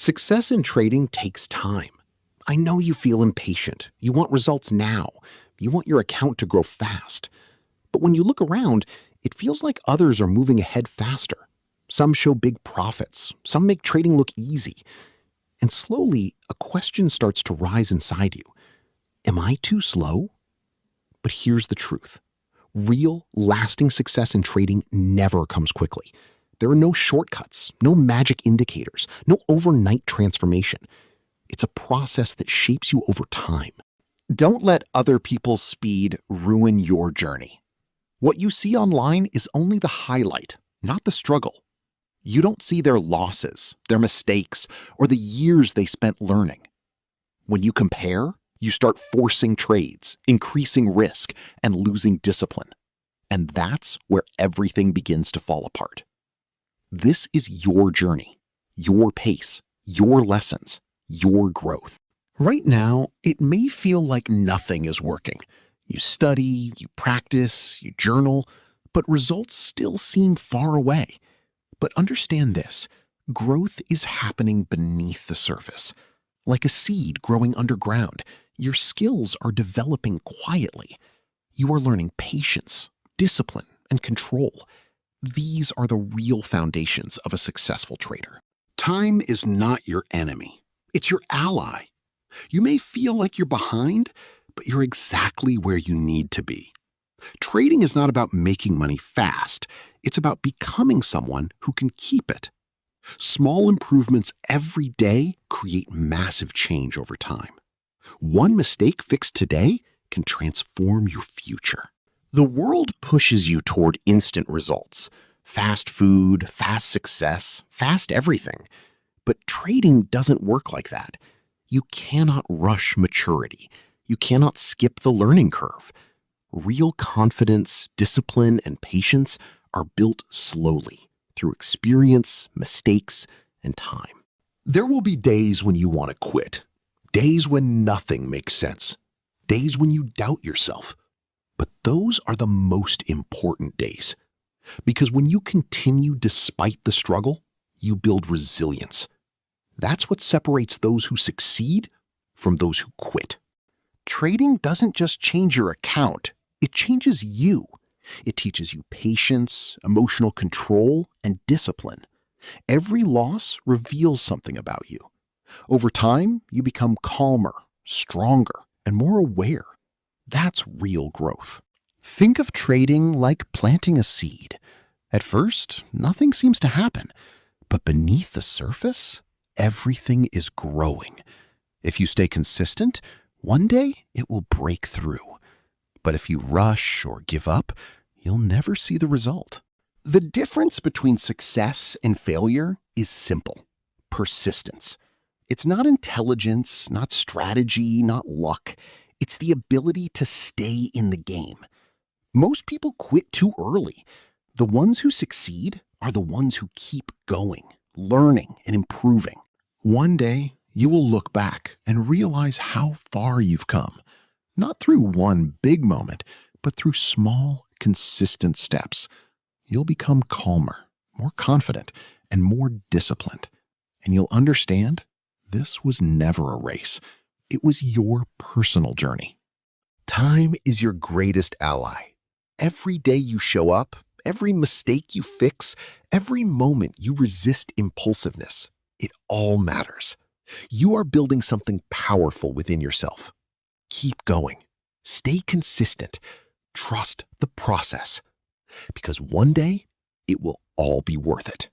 Success in trading takes time. I know you feel impatient. You want results now. You want your account to grow fast. But when you look around, it feels like others are moving ahead faster. Some show big profits. Some make trading look easy. And slowly, a question starts to rise inside you. Am I too slow? But here's the truth. Real, lasting success in trading never comes quickly. There are no shortcuts, no magic indicators, no overnight transformation. It's a process that shapes you over time. Don't let other people's speed ruin your journey. What you see online is only the highlight, not the struggle. You don't see their losses, their mistakes, or the years they spent learning. When you compare, you start forcing trades, increasing risk, and losing discipline. And that's where everything begins to fall apart. This is your journey, your pace, your lessons, your growth. Right now, it may feel like nothing is working. You study, you practice, you journal, but results still seem far away. But understand this, growth is happening beneath the surface. Like a seed growing underground, your skills are developing quietly. You are learning patience, discipline, and control. These are the real foundations of a successful trader. Time is not your enemy. It's your ally. You may feel like you're behind, but you're exactly where you need to be. Trading is not about making money fast. It's about becoming someone who can keep it. Small improvements every day create massive change over time. One mistake fixed today can transform your future. The world pushes you toward instant results. Fast food, fast success, fast everything. But trading doesn't work like that. You cannot rush maturity. You cannot skip the learning curve. Real confidence, discipline, and patience are built slowly through experience, mistakes, and time. There will be days when you want to quit. Days when nothing makes sense. Days when you doubt yourself. But those are the most important days. Because when you continue despite the struggle, you build resilience. That's what separates those who succeed from those who quit. Trading doesn't just change your account, it changes you. It teaches you patience, emotional control, and discipline. Every loss reveals something about you. Over time, you become calmer, stronger, and more aware. That's real growth. Think of trading like planting a seed. At first, nothing seems to happen, but beneath the surface, everything is growing. If you stay consistent, one day it will break through. But if you rush or give up, you'll never see the result. The difference between success and failure is simple: persistence. It's not intelligence, not strategy, not luck. It's the ability to stay in the game. Most people quit too early. The ones who succeed are the ones who keep going, learning, and improving. One day, you will look back and realize how far you've come. Not through one big moment, but through small, consistent steps. You'll become calmer, more confident, and more disciplined. And you'll understand this was never a race. It was your personal journey. Time is your greatest ally. Every day you show up, every mistake you fix, every moment you resist impulsiveness, it all matters. You are building something powerful within yourself. Keep going. Stay consistent. Trust the process. Because one day, it will all be worth it.